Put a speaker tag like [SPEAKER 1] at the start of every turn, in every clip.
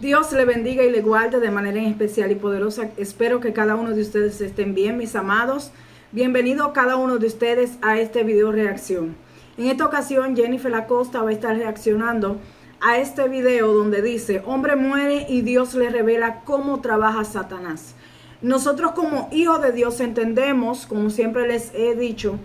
[SPEAKER 1] Dios le bendiga y le guarde de manera especial y poderosa. Espero que cada uno de ustedes estén bien, mis amados. Bienvenido cada uno de ustedes a este video reacción. En esta ocasión, Jennifer Acosta va a estar reaccionando a este video donde dice: hombre muere y Dios le revela cómo trabaja Satanás. Nosotros como hijos de Dios entendemos, como siempre les he dicho,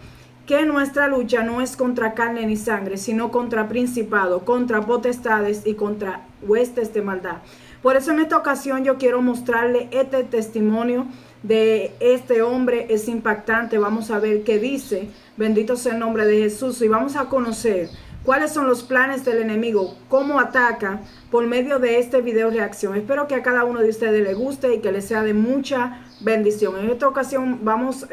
[SPEAKER 1] que nuestra lucha no es contra carne ni sangre, sino contra principados, contra potestades y contra huestes de maldad. Por eso en esta ocasión yo quiero mostrarle este testimonio de este hombre. Es impactante. Vamos a ver qué dice. Bendito sea el nombre de Jesús. Y vamos a conocer cuáles son los planes del enemigo, cómo ataca por medio de este video reacción. Espero que a cada uno de ustedes le guste y que les sea de mucha bendición. En esta ocasión vamos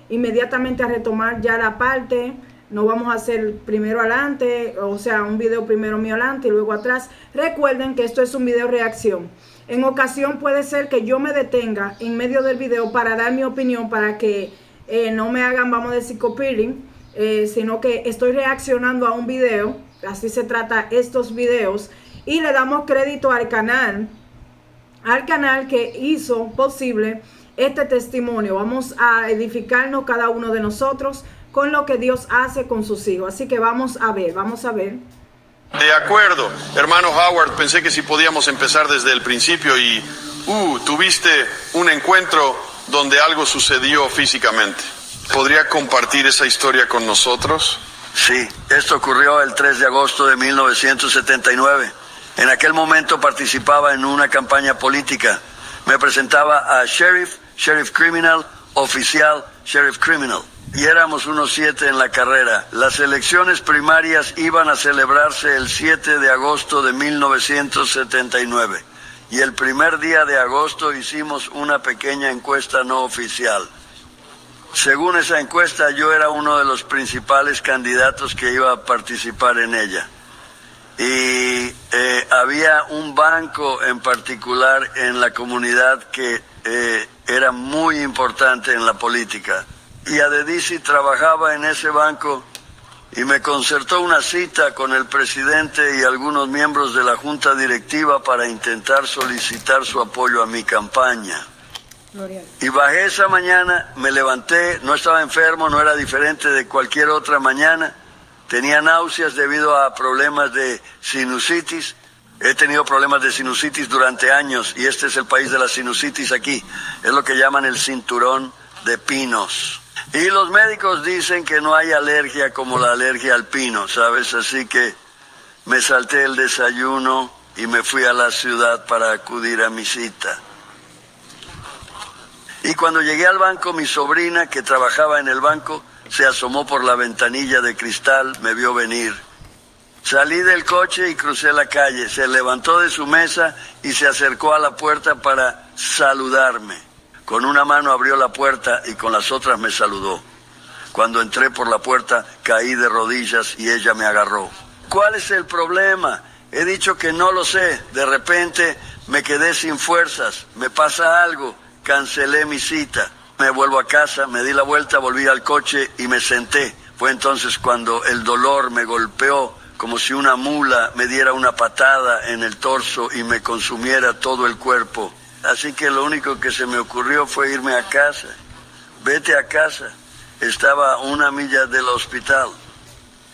[SPEAKER 1] inmediatamente a retomar ya la parte. No vamos a hacer primero adelante, o sea, un video primero mío adelante y luego atrás. Recuerden que esto es un video reacción. En ocasión puede ser que yo me detenga en medio del video para dar mi opinión, para que no me hagan, vamos a decir, copying, sino que estoy reaccionando a un video. Así se trata estos videos. Y le damos crédito al canal que hizo posible este testimonio. Vamos a edificarnos cada uno de nosotros con lo que Dios hace con sus hijos. Así que vamos a ver.
[SPEAKER 2] De acuerdo, hermano Howard, pensé que si podíamos empezar desde el principio y tuviste un encuentro donde algo sucedió físicamente. ¿Podría compartir esa historia con nosotros?
[SPEAKER 3] Sí, esto ocurrió el 3 de agosto de 1979. En aquel momento participaba en una campaña política. Me presentaba a sheriff criminal, oficial, sheriff criminal. Y éramos unos 7 en la carrera. Las elecciones primarias iban a celebrarse el 7 de agosto de 1979. Y el primer día de agosto hicimos una pequeña encuesta no oficial. Según esa encuesta, yo era uno de los principales candidatos que iba a participar en ella. Y había un banco en particular en la comunidad que era muy importante en la política. Y Adedisi trabajaba en ese banco y me concertó una cita con el presidente y algunos miembros de la junta directiva para intentar solicitar su apoyo a mi campaña. Y bajé esa mañana, me levanté, no estaba enfermo, no era diferente de cualquier otra mañana. Tenía náuseas debido a problemas de sinusitis. He tenido problemas de sinusitis durante años y este es el país de la sinusitis aquí. Es lo que llaman el cinturón de pinos. Y los médicos dicen que no hay alergia como la alergia al pino, ¿sabes? Así que me salté el desayuno y me fui a la ciudad para acudir a mi cita. Y cuando llegué al banco, mi sobrina, que trabajaba en el banco, se asomó por la ventanilla de cristal, me vio venir. Salí del coche y crucé la calle. Se levantó de su mesa y se acercó a la puerta para saludarme. Con una mano abrió la puerta y con las otras me saludó. Cuando entré por la puerta, caí de rodillas y ella me agarró. ¿Cuál es el problema? He dicho que no lo sé. De repente me quedé sin fuerzas. Me pasa algo. Cancelé mi cita. Me vuelvo a casa, me di la vuelta, volví al coche y me senté. Fue entonces cuando el dolor me golpeó como si una mula me diera una patada en el torso y me consumiera todo el cuerpo. Así que lo único que se me ocurrió fue irme a casa. Vete a casa. Estaba a 1 milla del hospital.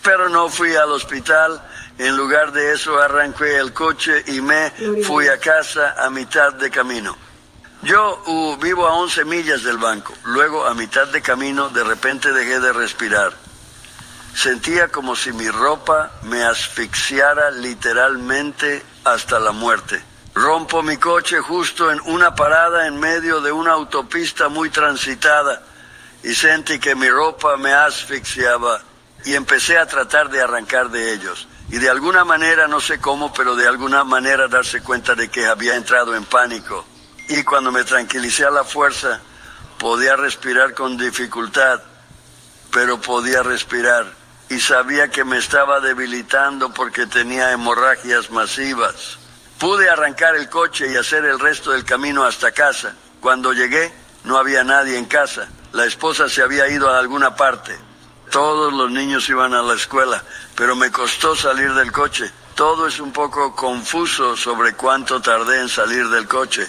[SPEAKER 3] Pero no fui al hospital. En lugar de eso arranqué el coche y me fui a casa a mitad de camino. Yo vivo a 11 millas del banco. Luego, a mitad de camino, de repente dejé de respirar. Sentía como si mi ropa me asfixiara literalmente hasta la muerte. Rompo mi coche justo en una parada en medio de una autopista muy transitada y sentí que mi ropa me asfixiaba y empecé a tratar de arrancar de ellos. Y de alguna manera, no sé cómo, pero de alguna manera darse cuenta de que había entrado en pánico. Y cuando me tranquilicé a la fuerza, podía respirar con dificultad, pero podía respirar. Y sabía que me estaba debilitando porque tenía hemorragias masivas. Pude arrancar el coche y hacer el resto del camino hasta casa. Cuando llegué, no había nadie en casa. La esposa se había ido a alguna parte. Todos los niños iban a la escuela, pero me costó salir del coche. Todo es un poco confuso sobre cuánto tardé en salir del coche.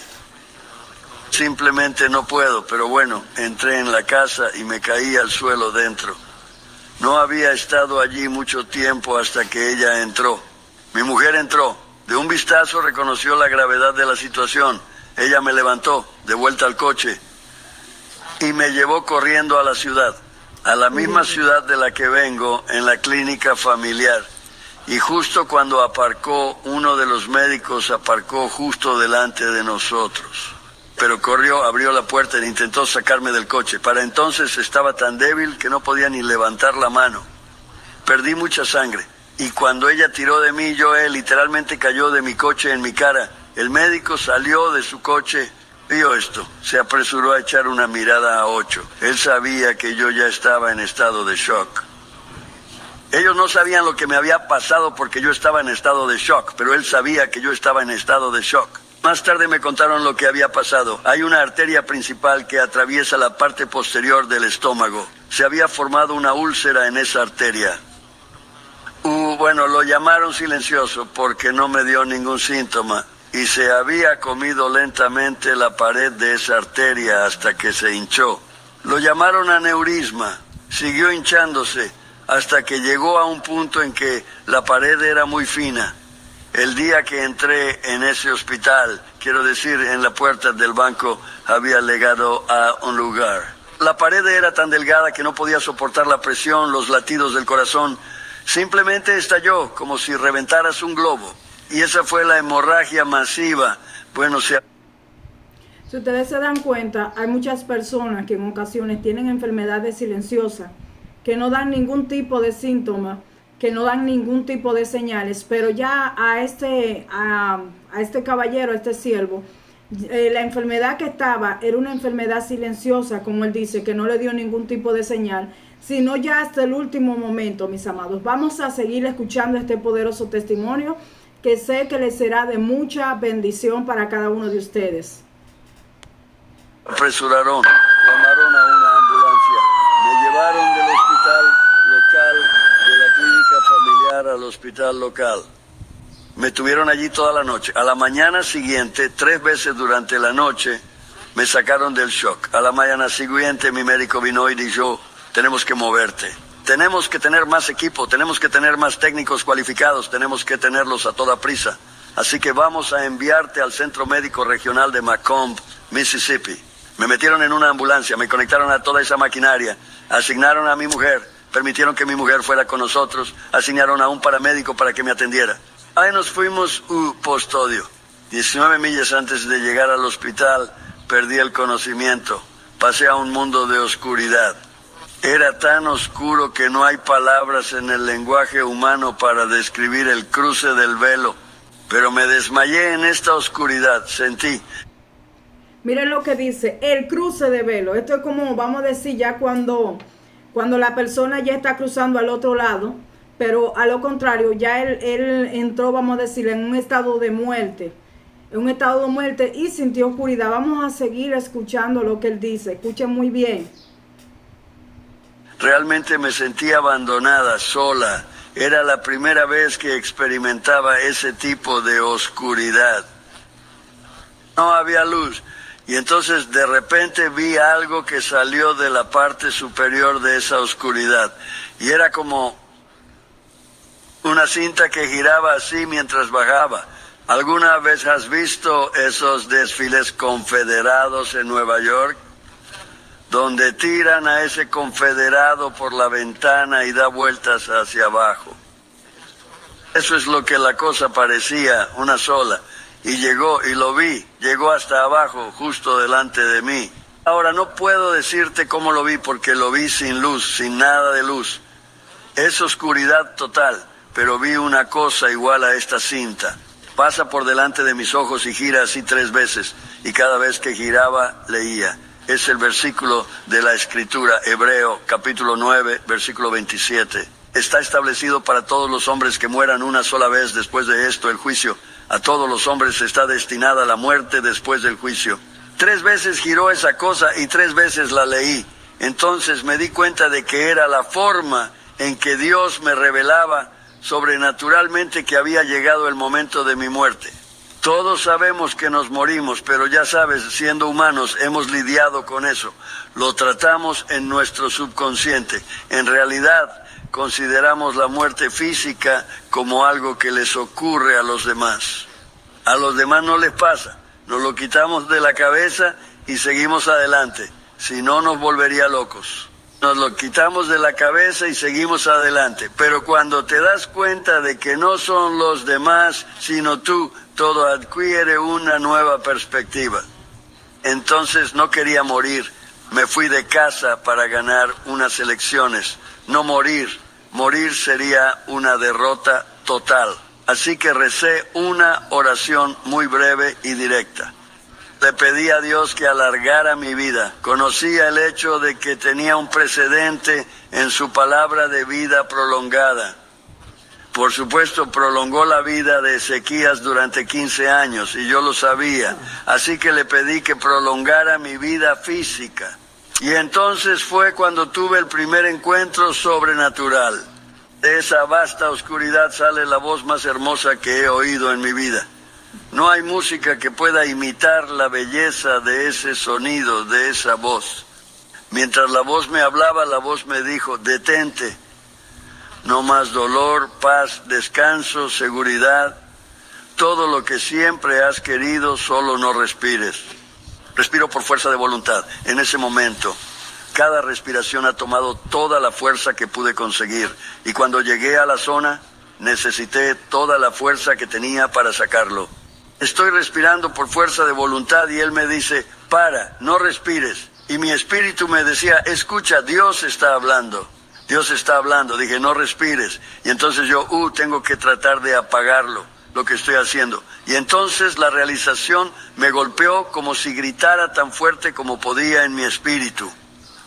[SPEAKER 3] Simplemente no puedo, pero bueno, entré en la casa y me caí al suelo dentro. No había estado allí mucho tiempo hasta que ella entró. Mi mujer entró. De un vistazo reconoció la gravedad de la situación. Ella me levantó, de vuelta al coche, y me llevó corriendo a la ciudad, a la misma ciudad de la que vengo, en la clínica familiar. Y justo cuando aparcó, uno de los médicos aparcó justo delante de nosotros. Pero corrió, abrió la puerta e intentó sacarme del coche. Para entonces estaba tan débil que no podía ni levantar la mano. Perdí mucha sangre. Y cuando ella tiró de mí, Joel literalmente cayó de mi coche en mi cara. El médico salió de su coche, vio esto, se apresuró a echar una mirada a 8. Él sabía que yo ya estaba en estado de shock. Ellos no sabían lo que me había pasado porque yo estaba en estado de shock, pero él sabía que yo estaba en estado de shock. Más tarde me contaron lo que había pasado. Hay una arteria principal que atraviesa la parte posterior del estómago. Se había formado una úlcera en esa arteria. Bueno, lo llamaron silencioso porque no me dio ningún síntoma. Y se había comido lentamente la pared de esa arteria hasta que se hinchó. Lo llamaron aneurisma. Siguió hinchándose hasta que llegó a un punto en que la pared era muy fina. El día que entré en ese hospital, quiero decir, en la puerta del banco, había llegado a un lugar. La pared era tan delgada que no podía soportar la presión, los latidos del corazón. Simplemente estalló, como si reventaras un globo. Y esa fue la hemorragia masiva. Bueno,
[SPEAKER 1] si ustedes se dan cuenta, hay muchas personas que en ocasiones tienen enfermedades silenciosas, que no dan ningún tipo de síntoma, que no dan ningún tipo de señales, pero ya a este caballero, a este siervo, la enfermedad que estaba era una enfermedad silenciosa, como él dice, que no le dio ningún tipo de señal, sino ya hasta el último momento, mis amados. Vamos a seguir escuchando este poderoso testimonio, que sé que les será de mucha bendición para cada uno de ustedes.
[SPEAKER 3] Apresuraron, llamaron a una ambulancia, me llevaron del hospital local, de la clínica familiar al hospital local. Me tuvieron allí toda la noche. A la mañana siguiente, 3 veces durante la noche, me sacaron del shock. A la mañana siguiente mi médico vino y dijo, tenemos que moverte. Tenemos que tener más equipo, tenemos que tener más técnicos cualificados, tenemos que tenerlos a toda prisa. Así que vamos a enviarte al Centro Médico Regional de Macomb, Mississippi. Me metieron en una ambulancia, me conectaron a toda esa maquinaria, asignaron a mi mujer, permitieron que mi mujer fuera con nosotros, asignaron a un paramédico para que me atendiera. Ahí nos fuimos postodio. 19 millas antes de llegar al hospital, perdí el conocimiento, pasé a un mundo de oscuridad. Era tan oscuro que no hay palabras en el lenguaje humano para describir el cruce del velo. Pero me desmayé en esta oscuridad, sentí.
[SPEAKER 1] Miren lo que dice, el cruce de velo. Esto es como, vamos a decir, ya cuando la persona ya está cruzando al otro lado, pero a lo contrario, ya él entró, vamos a decir, en un estado de muerte. En un estado de muerte y sintió oscuridad. Vamos a seguir escuchando lo que él dice. Escuchen muy bien.
[SPEAKER 3] Realmente me sentí abandonada, sola. Era la primera vez que experimentaba ese tipo de oscuridad. No había luz. Y entonces de repente vi algo que salió de la parte superior de esa oscuridad. Y era como una cinta que giraba así mientras bajaba. ¿Alguna vez has visto esos desfiles confederados en Nueva York? Donde tiran a ese confederado por la ventana y da vueltas hacia abajo. Eso es lo que la cosa parecía, una sola. Y llegó, y lo vi, llegó hasta abajo, justo delante de mí. Ahora no puedo decirte cómo lo vi, porque lo vi sin luz, sin nada de luz. Es oscuridad total, pero vi una cosa igual a esta cinta. Pasa por delante de mis ojos y gira así 3 veces, y cada vez que giraba, leía. Es el versículo de la Escritura, Hebreo, capítulo 9, versículo 27. Está establecido para todos los hombres que mueran una sola vez después de esto, el juicio. A todos los hombres está destinada la muerte después del juicio. 3 veces giró esa cosa y 3 veces la leí. Entonces me di cuenta de que era la forma en que Dios me revelaba sobrenaturalmente que había llegado el momento de mi muerte. Todos sabemos que nos morimos, pero ya sabes, siendo humanos, hemos lidiado con eso. Lo tratamos en nuestro subconsciente. En realidad, consideramos la muerte física como algo que les ocurre a los demás. A los demás no les pasa. Nos lo quitamos de la cabeza y seguimos adelante. Si no, nos volvería locos. Nos lo quitamos de la cabeza y seguimos adelante. Pero cuando te das cuenta de que no son los demás, sino tú, todo adquiere una nueva perspectiva. Entonces no quería morir. Me fui de casa para ganar unas elecciones. No morir. Morir sería una derrota total. Así que recé una oración muy breve y directa. Le pedí a Dios que alargara mi vida. Conocía el hecho de que tenía un precedente en su palabra de vida prolongada. Por supuesto, prolongó la vida de Ezequías durante 15 años, y yo lo sabía. Así que le pedí que prolongara mi vida física. Y entonces fue cuando tuve el primer encuentro sobrenatural. De esa vasta oscuridad sale la voz más hermosa que he oído en mi vida. No hay música que pueda imitar la belleza de ese sonido, de esa voz. Mientras la voz me hablaba, la voz me dijo: detente. No más dolor, paz, descanso, seguridad. Todo lo que siempre has querido, solo no respires. Respiro por fuerza de voluntad. En ese momento, cada respiración ha tomado toda la fuerza que pude conseguir. Y cuando llegué a la zona, necesité toda la fuerza que tenía para sacarlo. Estoy respirando por fuerza de voluntad y él me dice: para, no respires. Y mi espíritu me decía: escucha, Dios está hablando. Dios está hablando. Dije: no respires. Y entonces yo, tengo que tratar de apagarlo, lo que estoy haciendo. Y entonces la realización me golpeó como si gritara tan fuerte como podía en mi espíritu.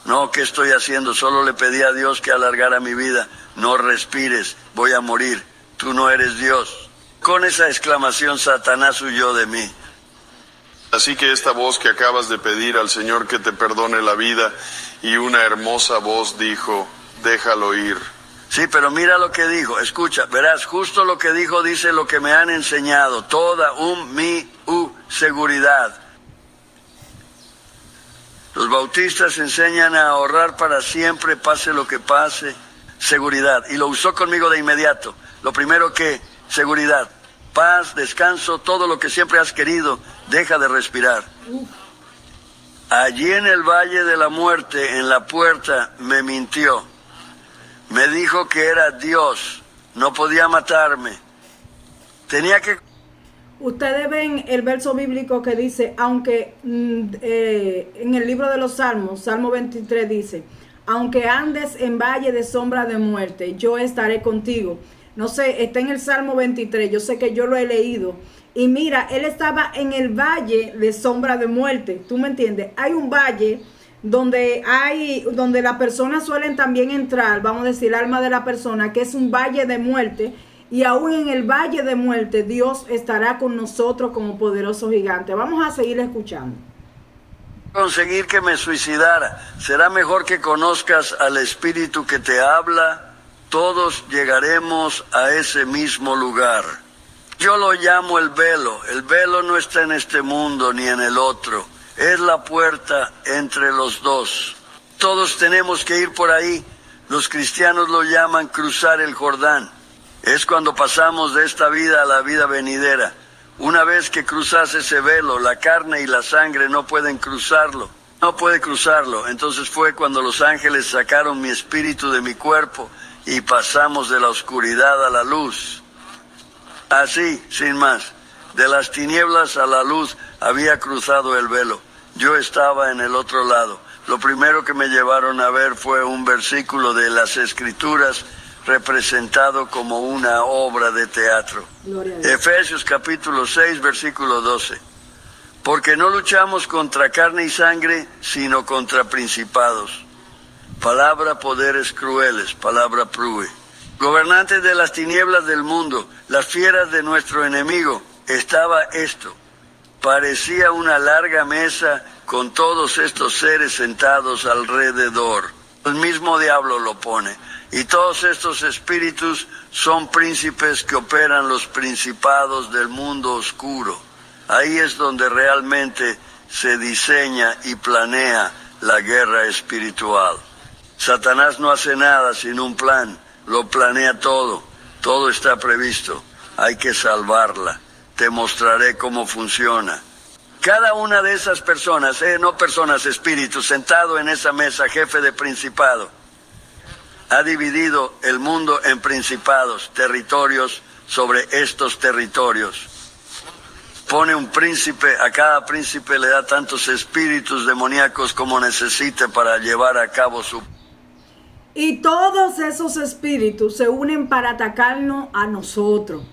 [SPEAKER 3] No, ¿qué estoy haciendo? Solo le pedí a Dios que alargara mi vida. No respires, voy a morir. Tú no eres Dios. Con esa exclamación, Satanás huyó de mí.
[SPEAKER 2] Así que esta voz que acabas de pedir al Señor que te perdone la vida, y una hermosa voz dijo: déjalo ir.
[SPEAKER 3] Sí, pero mira lo que dijo. Escucha, verás, justo lo que dijo dice lo que me han enseñado. Toda seguridad. Los bautistas enseñan a ahorrar para siempre, pase lo que pase. Seguridad. Y lo usó conmigo de inmediato. Lo primero que, seguridad, paz, descanso, todo lo que siempre has querido, deja de respirar. Allí en el Valle de la Muerte, en la puerta, me mintió. Me dijo que era Dios, no podía matarme. Tenía que...
[SPEAKER 1] Ustedes ven el verso bíblico que dice, aunque en el libro de los Salmos, Salmo 23 dice: aunque andes en valle de sombra de muerte, yo estaré contigo. No sé, está en el Salmo 23, yo sé que yo lo he leído. Y mira, él estaba en el valle de sombra de muerte, ¿tú me entiendes? Hay un valle donde las personas suelen también entrar, vamos a decir, el alma de la persona, que es un valle de muerte. Y aún en el valle de muerte, Dios estará con nosotros como poderoso gigante. Vamos a seguir escuchando.
[SPEAKER 3] Conseguir que me suicidara. Será mejor que conozcas al Espíritu que te habla. Todos llegaremos a ese mismo lugar. Yo lo llamo el velo. El velo no está en este mundo ni en el otro. Es la puerta entre los dos. Todos tenemos que ir por ahí. Los cristianos lo llaman cruzar el Jordán. Es cuando pasamos de esta vida a la vida venidera. Una vez que cruzas ese velo, la carne y la sangre no pueden cruzarlo. No puede cruzarlo. Entonces fue cuando los ángeles sacaron mi espíritu de mi cuerpo y pasamos de la oscuridad a la luz. Así, sin más, de las tinieblas a la luz había cruzado el velo. Yo estaba en el otro lado. Lo primero que me llevaron a ver fue un versículo de las Escrituras representado como una obra de teatro. Efesios capítulo 6, versículo 12. Porque no luchamos contra carne y sangre, sino contra principados. Palabra poderes crueles, palabra prue. Gobernantes de las tinieblas del mundo, las fieras de nuestro enemigo. Estaba esto. Parecía una larga mesa con todos estos seres sentados alrededor. El mismo diablo lo pone. Y todos estos espíritus son príncipes que operan los principados del mundo oscuro. Ahí es donde realmente se diseña y planea la guerra espiritual. Satanás no hace nada sin un plan, lo planea todo, todo está previsto. Hay que salvarla. Te mostraré cómo funciona. Cada una de esas personas, no personas, espíritus, sentado en esa mesa, jefe de principado, ha dividido el mundo en principados, territorios sobre estos territorios. Pone un príncipe, a cada príncipe le da tantos espíritus demoníacos como necesite para llevar a cabo su...
[SPEAKER 1] Y todos esos espíritus se unen para atacarnos a nosotros.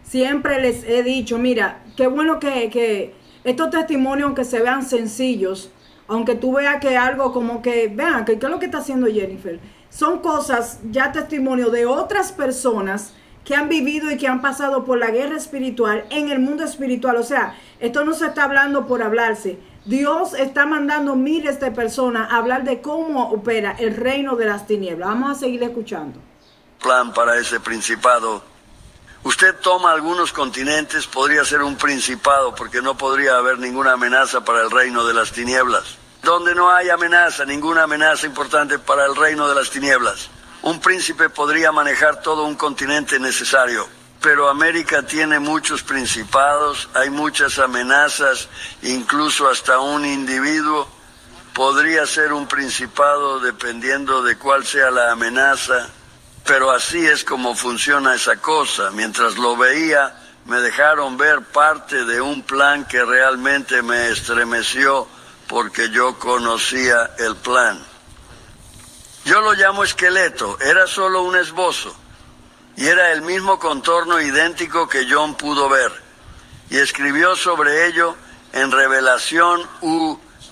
[SPEAKER 1] Siempre les he dicho, mira, qué bueno que estos testimonios, aunque se vean sencillos, aunque tú veas que algo como que, vean, ¿qué es lo que está haciendo Jennifer? Son cosas, ya testimonio de otras personas que han vivido y que han pasado por la guerra espiritual en el mundo espiritual. O sea, esto no se está hablando por hablarse. Dios está mandando miles de personas a hablar de cómo opera el reino de las tinieblas. Vamos a seguir escuchando.
[SPEAKER 3] Plan para ese principado. Usted toma algunos continentes, podría ser un principado, porque no podría haber ninguna amenaza para el reino de las tinieblas. Donde no hay amenaza, ninguna amenaza importante para el reino de las tinieblas. Un príncipe podría manejar todo un continente necesario. Pero América tiene muchos principados, hay muchas amenazas, incluso hasta un individuo podría ser un principado dependiendo de cuál sea la amenaza. Pero así es como funciona esa cosa. Mientras lo veía, me dejaron ver parte de un plan que realmente me estremeció porque yo conocía el plan. Yo lo llamo esqueleto, era solo un esbozo. Y era el mismo contorno idéntico que John pudo ver. Y escribió sobre ello en Revelación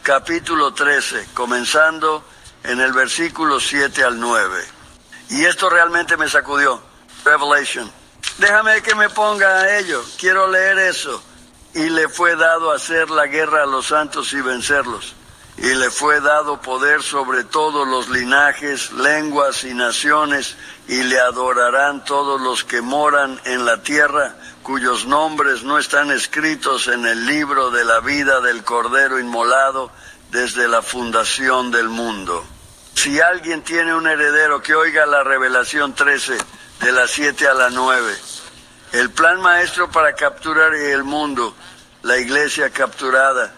[SPEAKER 3] capítulo 13, comenzando en el versículo 7 al 9. Y esto realmente me sacudió. Revelation. Déjame que me ponga a ello. Quiero leer eso. Y le fue dado hacer la guerra a los santos y vencerlos. Y le fue dado poder sobre todos los linajes, lenguas y naciones, y le adorarán todos los que moran en la tierra, cuyos nombres no están escritos en el libro de la vida del Cordero inmolado desde la fundación del mundo. Si alguien tiene un heredero, que oiga la Revelación 13, de las 7 a las 9. El plan maestro para capturar el mundo, la iglesia capturada.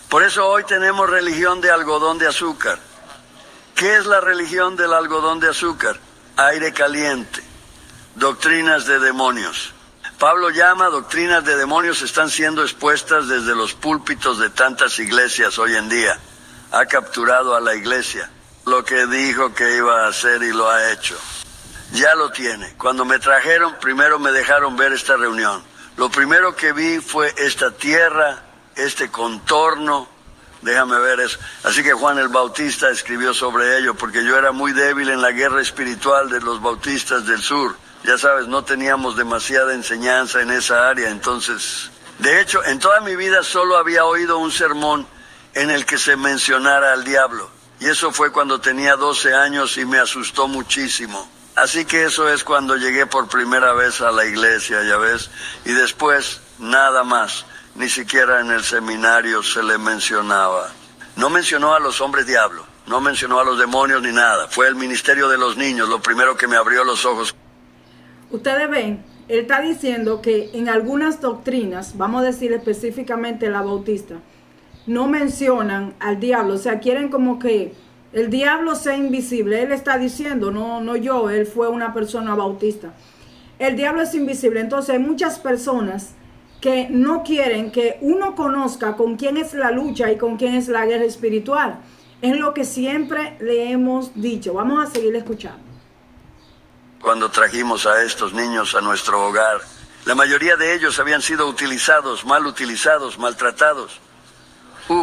[SPEAKER 3] Por eso hoy tenemos religión de algodón de azúcar. ¿Qué es la religión del algodón de azúcar? Aire caliente, doctrinas de demonios. Pablo llama doctrinas de demonios, están siendo expuestas desde los púlpitos de tantas iglesias hoy en día. Ha capturado a la iglesia, lo que dijo que iba a hacer y lo ha hecho. Ya lo tiene. Cuando me trajeron, primero me dejaron ver esta reunión. Lo primero que vi fue esta tierra, este contorno. Déjame ver eso. Así que Juan el Bautista escribió sobre ello, porque yo era muy débil en la guerra espiritual de los bautistas del sur. Ya sabes, no teníamos demasiada enseñanza en esa área, entonces... De hecho, en toda mi vida solo había oído un sermón en el que se mencionara al diablo. Y eso fue cuando tenía 12 años y me asustó muchísimo. Así que eso es cuando llegué por primera vez a la iglesia, ya ves. Y después, nada más. Ni siquiera en el seminario se le mencionaba. No mencionó a los hombres diablo, no mencionó a los demonios ni nada. Fue el ministerio de los niños lo primero que me abrió los ojos.
[SPEAKER 1] Ustedes ven, él está diciendo que en algunas doctrinas, vamos a decir específicamente la bautista, no mencionan al diablo. O sea, quieren como que el diablo sea invisible. Él está diciendo, no yo, él fue una persona bautista. El diablo es invisible. Entonces hay muchas personas que no quieren que uno conozca con quién es la lucha y con quién es la guerra espiritual. Es lo que siempre le hemos dicho. Vamos a seguir escuchando.
[SPEAKER 3] Cuando trajimos a estos niños a nuestro hogar, la mayoría de ellos habían sido utilizados, maltratados.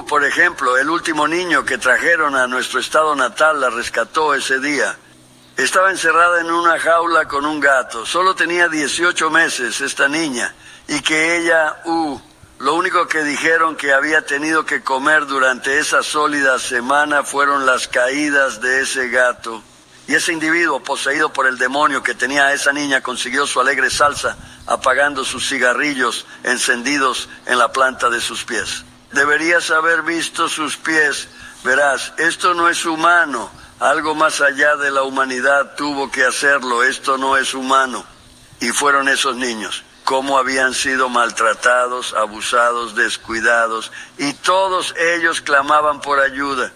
[SPEAKER 3] Por ejemplo, el último niño que trajeron a nuestro estado natal la rescató ese día. Estaba encerrada en una jaula con un gato. Solo tenía 18 meses esta niña. Y que ella, lo Lo único que dijeron que había tenido que comer durante esa sólida semana fueron las caídas de ese gato. Y ese individuo poseído por el demonio que tenía a esa niña consiguió su alegre salsa apagando sus cigarrillos encendidos en la planta de sus pies. Deberías haber visto sus pies. Verás, esto no es humano. Algo más allá de la humanidad tuvo que hacerlo. Esto no es humano. Y fueron esos niños. Cómo habían sido maltratados, abusados, descuidados. Y todos ellos clamaban por ayuda.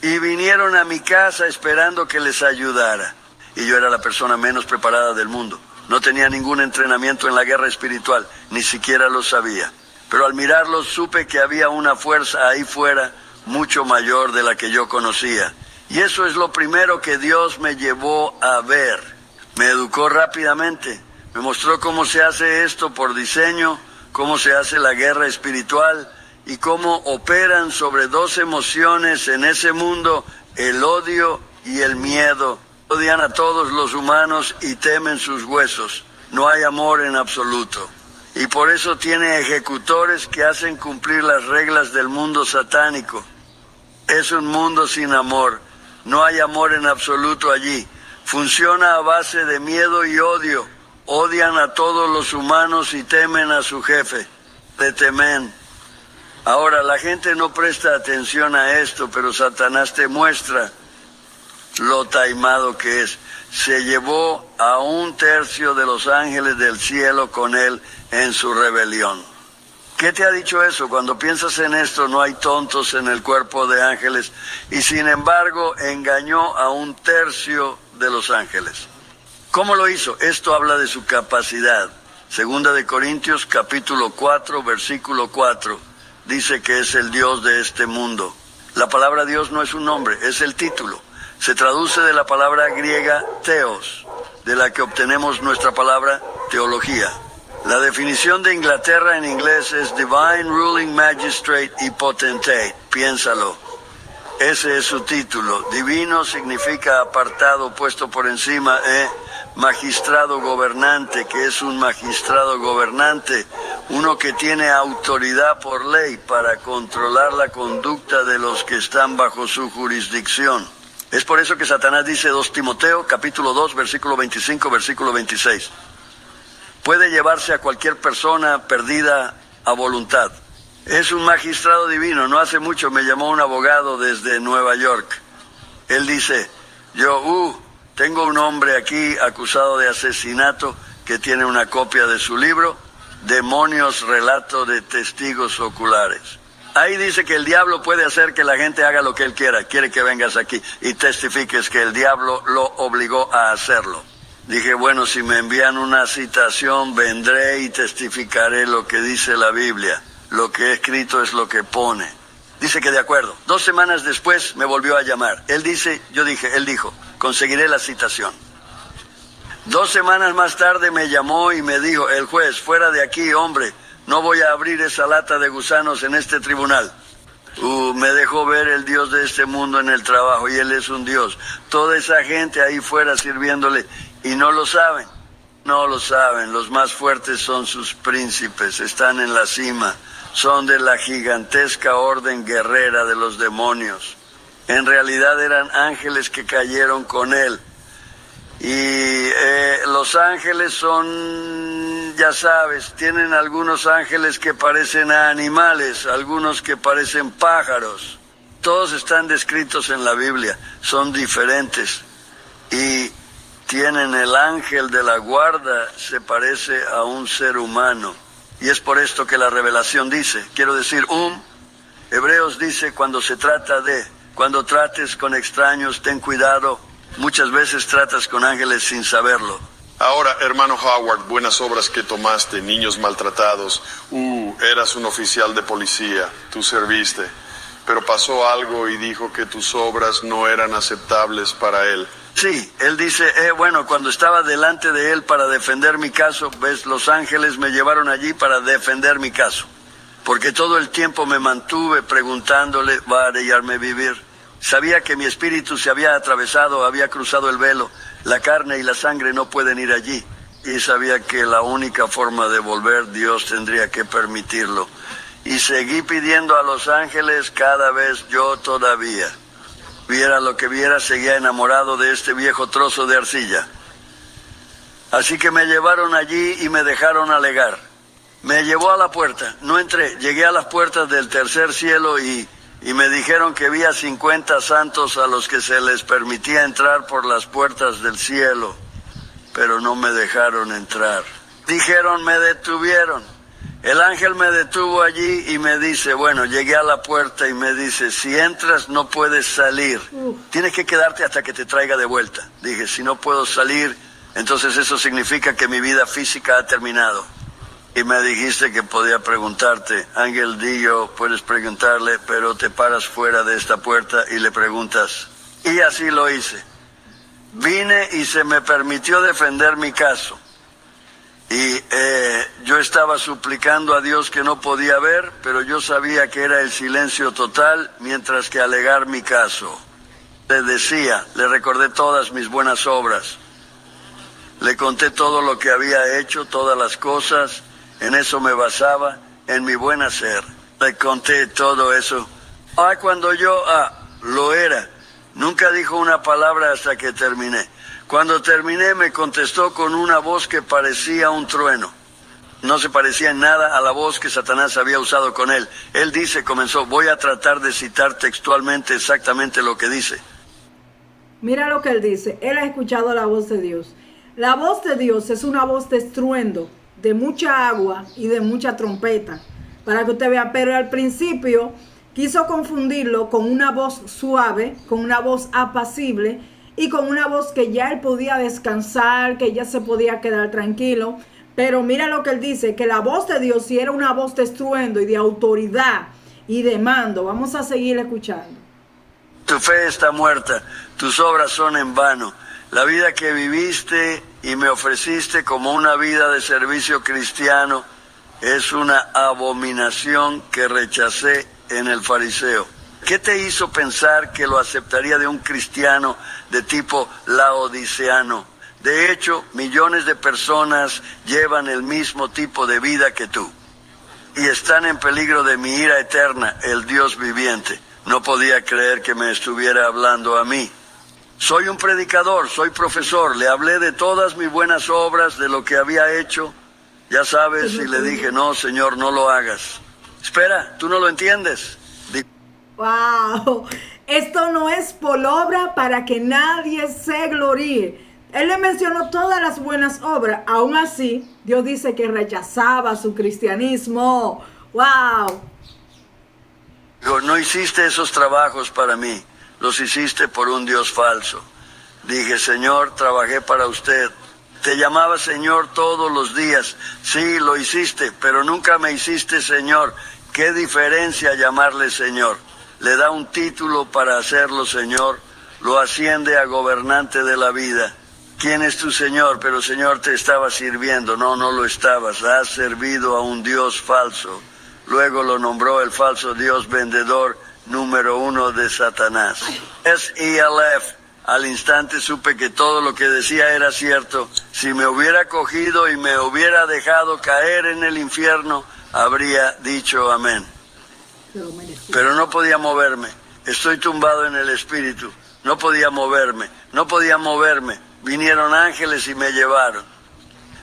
[SPEAKER 3] Y vinieron a mi casa esperando que les ayudara. Y yo era la persona menos preparada del mundo. No tenía ningún entrenamiento en la guerra espiritual. Ni siquiera lo sabía. Pero al mirarlos supe que había una fuerza ahí fuera mucho mayor de la que yo conocía. Y eso es lo primero que Dios me llevó a ver. Me educó rápidamente. Me mostró cómo se hace esto por diseño, cómo se hace la guerra espiritual y cómo operan sobre dos emociones en ese mundo, el odio y el miedo. Odian a todos los humanos y temen sus huesos. No hay amor en absoluto. Y por eso tiene ejecutores que hacen cumplir las reglas del mundo satánico. Es un mundo sin amor. No hay amor en absoluto allí. Funciona a base de miedo y odio. Odian a todos los humanos y temen a su jefe. Le temen. Ahora, la gente no presta atención a esto, pero Satanás te muestra lo taimado que es. Se llevó a 1/3 de los ángeles del cielo con él en su rebelión. ¿Qué te ha dicho eso? Cuando piensas en esto, no hay tontos en el cuerpo de ángeles. Y sin embargo, engañó a 1/3 de los ángeles. ¿Cómo lo hizo? Esto habla de su capacidad. Segunda de Corintios, capítulo 4, versículo 4. Dice que es el Dios de este mundo. La palabra Dios no es un nombre, es el título. Se traduce de la palabra griega theos, de la que obtenemos nuestra palabra teología. La definición de Inglaterra en inglés es Divine Ruling Magistrate y Potentate. Piénsalo. Ese es su título. Divino significa apartado, puesto por encima. Magistrado gobernante, que es un magistrado gobernante, uno que tiene autoridad por ley para controlar la conducta de los que están bajo su jurisdicción. Es por eso que Satanás dice 2 Timoteo, capítulo 2, versículo 25, versículo 26. Puede llevarse a cualquier persona perdida a voluntad. Es un magistrado divino. No hace mucho me llamó un abogado desde Nueva York. Él dice, tengo un hombre aquí acusado de asesinato que tiene una copia de su libro, Demonios, relato de testigos oculares. Ahí dice que el diablo puede hacer que la gente haga lo que él quiera. Quiere que vengas aquí y testifiques que el diablo lo obligó a hacerlo. Dije, bueno, si me envían una citación, vendré y testificaré lo que dice la Biblia. Lo que he escrito es lo que pone. Dice que de acuerdo. 2 semanas después me volvió a llamar. Él dijo, conseguiré la citación. 2 semanas más tarde me llamó y me dijo, el juez, fuera de aquí, hombre, no voy a abrir esa lata de gusanos en este tribunal. Me dejó ver el Dios de este mundo en el trabajo y Él es un Dios. Toda esa gente ahí fuera sirviéndole y no lo saben. No lo saben. Los más fuertes son sus príncipes, están en la cima. Son de la gigantesca orden guerrera de los demonios. En realidad eran ángeles que cayeron con Él. Y los ángeles son, ya sabes, tienen algunos ángeles que parecen a animales, algunos que parecen pájaros. Todos están descritos en la Biblia, son diferentes. Y tienen el ángel de la guarda, se parece a un ser humano. Y es por esto que la revelación dice, Hebreos dice cuando trates con extraños, ten cuidado. Muchas veces tratas con ángeles sin saberlo.
[SPEAKER 2] Ahora, hermano Howard, buenas obras que tomaste, niños maltratados. Eras un oficial de policía, tú serviste. Pero pasó algo y dijo que tus obras no eran aceptables para él.
[SPEAKER 3] Sí, él dice, cuando estaba delante de él para defender mi caso, los ángeles me llevaron allí para defender mi caso. Porque todo el tiempo me mantuve preguntándole, ¿va a dejarme vivir? Sabía que mi espíritu se había atravesado, había cruzado el velo. La carne y la sangre no pueden ir allí. Y sabía que la única forma de volver, Dios tendría que permitirlo. y seguí pidiendo a los ángeles cada vez yo todavía. Viera lo que viera, seguía enamorado de este viejo trozo de arcilla. Así que me llevaron allí y me dejaron alegar. Me llevó a la puerta, no entré, llegué a las puertas del tercer cielo y me dijeron que había 50 santos a los que se les permitía entrar por las puertas del cielo, pero no me dejaron entrar. Dijeron, me detuvieron. El ángel me detuvo allí y me dice, bueno, llegué a la puerta y me dice, si entras no puedes salir. Tienes que quedarte hasta que te traiga de vuelta. Dije, si no puedo salir, entonces eso significa que mi vida física ha terminado. Y me dijiste que podía preguntarte, Ángel Dillo, puedes preguntarle, pero te paras fuera de esta puerta y le preguntas. Y así lo hice. Vine y se me permitió defender mi caso. Y yo estaba suplicando a Dios que no podía ver, pero yo sabía que era el silencio total mientras que alegar mi caso. Le decía, le recordé todas mis buenas obras. Le conté todo lo que había hecho, todas las cosas. En eso me basaba, en mi buen hacer. Le conté todo eso. Cuando yo lo era. Nunca dijo una palabra hasta que terminé. Cuando terminé me contestó con una voz que parecía un trueno. No se parecía en nada a la voz que Satanás había usado con él. Él dice, comenzó, voy a tratar de citar textualmente exactamente lo que dice.
[SPEAKER 1] Mira lo que él dice. Él ha escuchado la voz de Dios. La voz de Dios es una voz de estruendo, de mucha agua y de mucha trompeta, para que usted vea, pero al principio quiso confundirlo con una voz suave, con una voz apacible y con una voz que ya él podía descansar, que ya se podía quedar tranquilo. Pero mira lo que él dice, que la voz de Dios sí era una voz de estruendo y de autoridad y de mando. Vamos a seguir escuchando.
[SPEAKER 3] Tu fe está muerta, tus obras son en vano. La vida que viviste y me ofreciste como una vida de servicio cristiano es una abominación que rechacé en el fariseo. ¿Qué te hizo pensar que lo aceptaría de un cristiano de tipo laodiceano? De hecho, millones de personas llevan el mismo tipo de vida que tú y están en peligro de mi ira eterna, el Dios viviente. No podía creer que me estuviera hablando a mí. Soy un predicador, soy profesor, le hablé de todas mis buenas obras, de lo que había hecho. Ya sabes, y le dije, no, Señor, no lo hagas. Espera, ¿tú no lo entiendes?
[SPEAKER 1] ¡Wow! Esto no es palabra para que nadie se gloríe. Él le mencionó todas las buenas obras. Aún así, Dios dice que rechazaba su cristianismo. ¡Wow!
[SPEAKER 3] Digo, no hiciste esos trabajos para mí. Los hiciste por un Dios falso. Dije, Señor, trabajé para usted. Te llamaba Señor todos los días. Sí, lo hiciste, pero nunca me hiciste Señor. ¿Qué diferencia llamarle Señor? Le da un título para hacerlo Señor. Lo asciende a gobernante de la vida. ¿Quién es tu Señor? Pero Señor, te estaba sirviendo. No, no lo estabas. Has servido a un Dios falso. Luego lo nombró el falso Dios vendedor número 1 de Satanás. SELF. Al instante supe que todo lo que decía era cierto. Si me hubiera cogido y me hubiera dejado caer en el infierno, habría dicho amén. Pero no podía moverme. Estoy tumbado en el espíritu. No podía moverme. No podía moverme. Vinieron ángeles y me llevaron.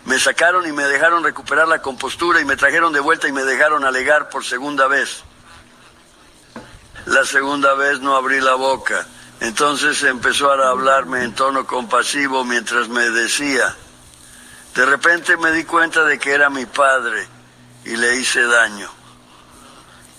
[SPEAKER 3] Me sacaron y me dejaron recuperar la compostura y me trajeron de vuelta y me dejaron alegar por segunda vez. La segunda vez no abrí la boca. Entonces empezó a hablarme en tono compasivo mientras me decía. De repente me di cuenta de que era mi padre y le hice daño.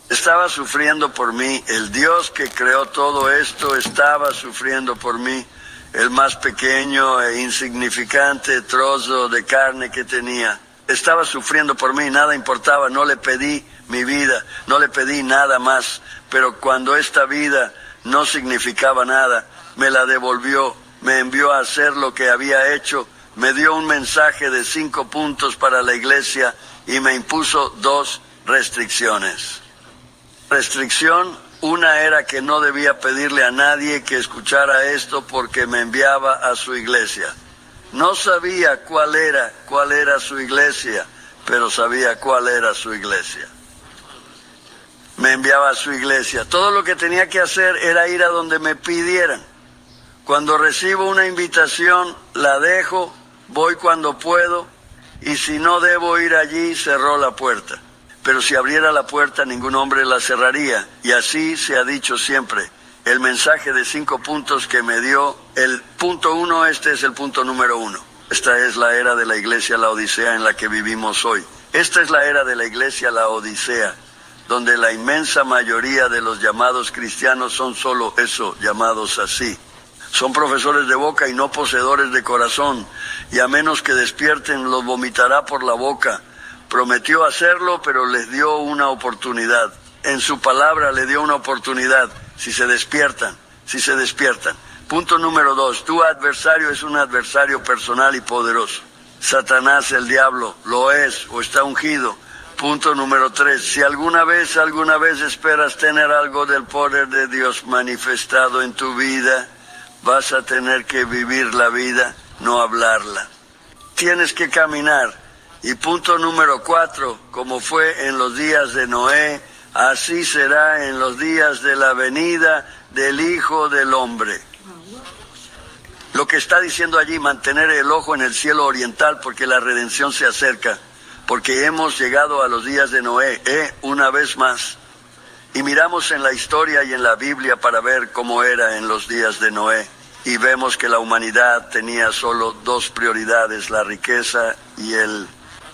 [SPEAKER 3] Estaba sufriendo por mí. El Dios que creó todo esto estaba sufriendo por mí. El más pequeño e insignificante trozo de carne que tenía. Estaba sufriendo por mí, nada importaba, no le pedí mi vida, no le pedí nada más. Pero cuando esta vida no significaba nada, me la devolvió, me envió a hacer lo que había hecho, me dio un mensaje de 5 puntos para la iglesia y me impuso 2 restricciones. Restricción, una era que no debía pedirle a nadie que escuchara esto porque me enviaba a su iglesia. No sabía cuál era su iglesia, pero sabía cuál era su iglesia. me enviaba a su iglesia. Todo lo que tenía que hacer era ir a donde me pidieran. Cuando recibo una invitación, la dejo, voy cuando puedo, y si no debo ir allí, cerró la puerta. Pero si abriera la puerta, ningún hombre la cerraría. Y así se ha dicho siempre. El mensaje de 5 puntos que me dio, el punto 1, este es el punto número 1. Esta es la era de la iglesia Laodicea en la que vivimos hoy. Esta es la era de la iglesia Laodicea, donde la inmensa mayoría de los llamados cristianos son solo eso, llamados así. Son profesores de boca y no poseedores de corazón, y a menos que despierten los vomitará por la boca. Prometió hacerlo, pero les dio una oportunidad. En su palabra le dio una oportunidad, si se despiertan. Punto número 2, tu adversario es un adversario personal y poderoso. Satanás, el diablo, lo es o está ungido. Punto número 3, si alguna vez esperas tener algo del poder de Dios manifestado en tu vida, vas a tener que vivir la vida, no hablarla. Tienes que caminar. Y punto número 4, como fue en los días de Noé, así será en los días de la venida del Hijo del Hombre. Lo que está diciendo allí, mantener el ojo en el cielo oriental porque la redención se acerca, porque hemos llegado a los días de Noé, una vez más. Y miramos en la historia y en la Biblia para ver cómo era en los días de Noé. Y vemos que la humanidad tenía solo 2 prioridades, la riqueza y el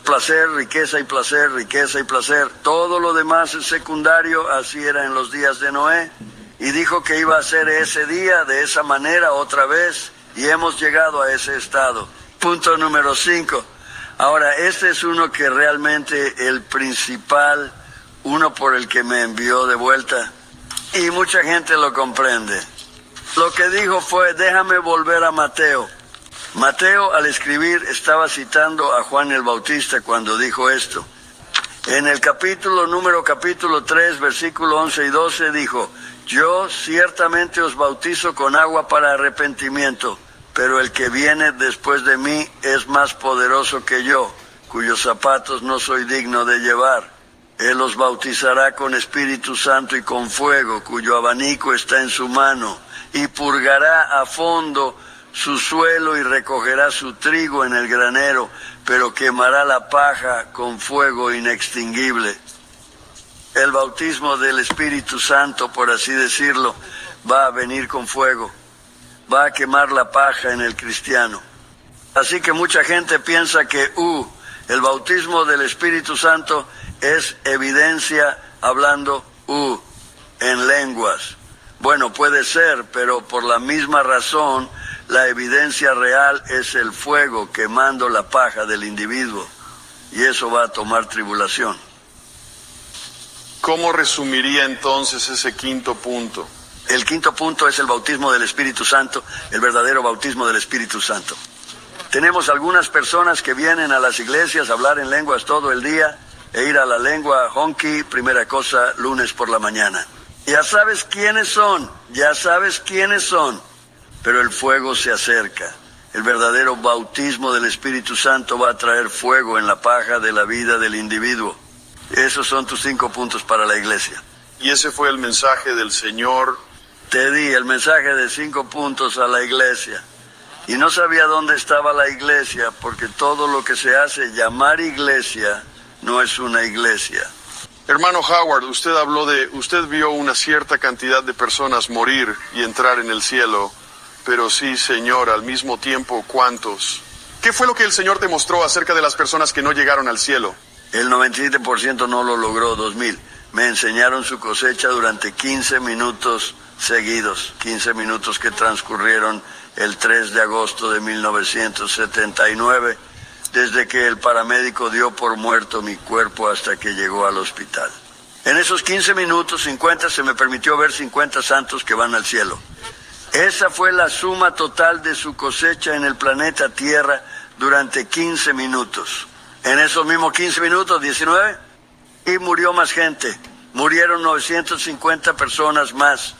[SPEAKER 3] placer, riqueza y placer, riqueza y placer. Todo lo demás es secundario, así era en los días de Noé. Y dijo que iba a ser ese día de esa manera otra vez, y hemos llegado a ese estado. Punto número 5. Ahora, este es uno que realmente el principal, uno por el que me envió de vuelta, y mucha gente lo comprende. Lo que dijo fue, déjame volver a Mateo. Mateo, al escribir, estaba citando a Juan el Bautista cuando dijo esto. En el capítulo 3, versículo 11 y 12, dijo, yo ciertamente os bautizo con agua para arrepentimiento, pero el que viene después de mí es más poderoso que yo, cuyos zapatos no soy digno de llevar. Él os bautizará con Espíritu Santo y con fuego, cuyo abanico está en su mano, y purgará a fondo su suelo y recogerá su trigo en el granero, pero quemará la paja con fuego inextinguible. El bautismo del Espíritu Santo, por así decirlo, va a venir con fuego, va a quemar la paja en el cristiano. Así que mucha gente piensa que el bautismo del Espíritu Santo es evidencia hablando en lenguas. Bueno, puede ser, pero por la misma razón, la evidencia real es el fuego quemando la paja del individuo, y eso va a tomar tribulación.
[SPEAKER 2] ¿Cómo resumiría entonces ese 5º punto?
[SPEAKER 3] El 5º punto es el bautismo del Espíritu Santo, el verdadero bautismo del Espíritu Santo. Tenemos algunas personas que vienen a las iglesias a hablar en lenguas todo el día e ir a la lengua honky, primera cosa, lunes por la mañana. Ya sabes quiénes son, pero el fuego se acerca. El verdadero bautismo del Espíritu Santo va a traer fuego en la paja de la vida del individuo. Esos son tus 5 puntos para la iglesia.
[SPEAKER 2] Y ese fue el mensaje del Señor.
[SPEAKER 3] Te di el mensaje de 5 puntos a la iglesia. Y no sabía dónde estaba la iglesia, porque todo lo que se hace llamar iglesia no es una iglesia.
[SPEAKER 2] Hermano Howard, usted vio una cierta cantidad de personas morir y entrar en el cielo, pero sí, Señor, al mismo tiempo, ¿cuántos? ¿Qué fue lo que el Señor te mostró acerca de las personas que no llegaron al cielo?
[SPEAKER 3] El 97% no lo logró, 2000. Me enseñaron su cosecha durante 15 minutos seguidos, 15 minutos que transcurrieron el 3 de agosto de 1979, desde que el paramédico dio por muerto mi cuerpo hasta que llegó al hospital. En esos 15 minutos, 50, se me permitió ver 50 santos que van al cielo. Esa fue la suma total de su cosecha en el planeta Tierra durante 15 minutos. En esos mismos 15 minutos, 19, y murió más gente. Murieron 950 personas más.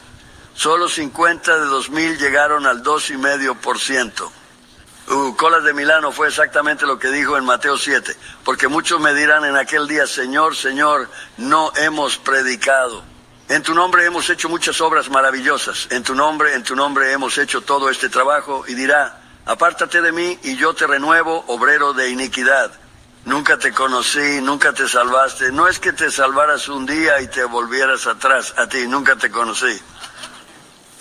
[SPEAKER 3] Solo 50 de 2000 llegaron al 2,5%. Colas de Milano fue exactamente lo que dijo en Mateo 7, porque muchos me dirán en aquel día, Señor, Señor, no hemos predicado. En tu nombre hemos hecho muchas obras maravillosas. En tu nombre hemos hecho todo este trabajo. Y dirá, apártate de mí y yo te renuevo, obrero de iniquidad. Nunca te conocí, nunca te salvaste. No es que te salvaras un día y te volvieras atrás a ti, nunca te conocí.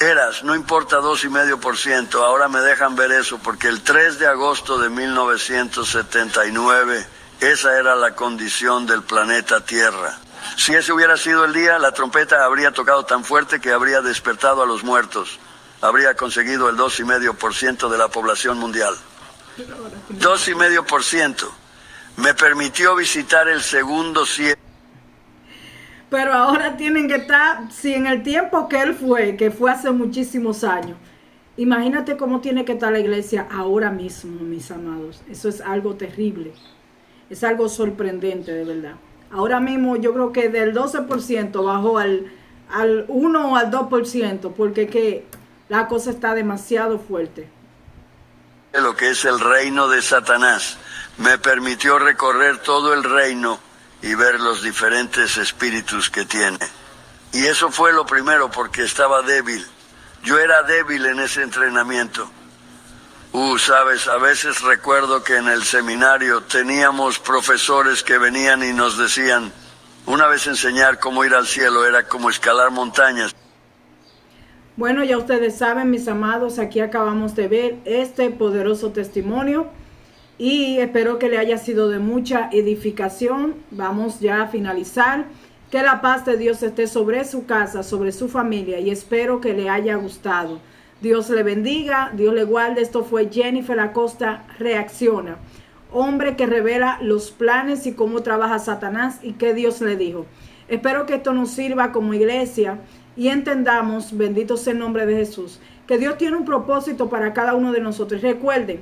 [SPEAKER 3] Eras, no importa 2,5%, ahora me dejan ver eso, porque el 3 de agosto de 1979, esa era la condición del planeta Tierra. Si ese hubiera sido el día, la trompeta habría tocado tan fuerte que habría despertado a los muertos. Habría conseguido el 2,5% de la población mundial. 2,5%. Me permitió visitar el segundo cielo.
[SPEAKER 1] Pero ahora tienen que estar, si en el tiempo que fue hace muchísimos años, imagínate cómo tiene que estar la iglesia ahora mismo, mis amados. Eso es algo terrible. Es algo sorprendente, de verdad. Ahora mismo yo creo que del 12% bajó al 1 o al 2%, porque que la cosa está demasiado fuerte.
[SPEAKER 3] Lo que es el reino de Satanás. Me permitió recorrer todo el reino y ver los diferentes espíritus que tiene. Y eso fue lo primero, porque estaba débil. Yo era débil en ese entrenamiento. Sabes, a veces recuerdo que en el seminario teníamos profesores que venían y nos decían, una vez enseñar cómo ir al cielo era como escalar montañas.
[SPEAKER 1] Bueno, ya ustedes saben, mis amados, aquí acabamos de ver este poderoso testimonio y espero que le haya sido de mucha edificación. Vamos ya a finalizar. Que la paz de Dios esté sobre su casa, sobre su familia, y espero que le haya gustado. Dios le bendiga, Dios le guarde. Esto fue Jennifer Acosta Reacciona. Hombre que revela los planes y cómo trabaja Satanás y qué Dios le dijo. Espero que esto nos sirva como iglesia y entendamos, bendito sea el nombre de Jesús, que Dios tiene un propósito para cada uno de nosotros. Recuerden,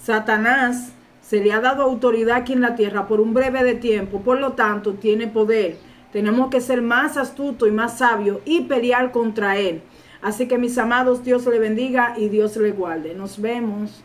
[SPEAKER 1] Satanás se le ha dado autoridad aquí en la tierra por un breve de tiempo, por lo tanto tiene poder. Tenemos que ser más astutos y más sabios y pelear contra él. Así que mis amados, Dios le bendiga y Dios le guarde. Nos vemos.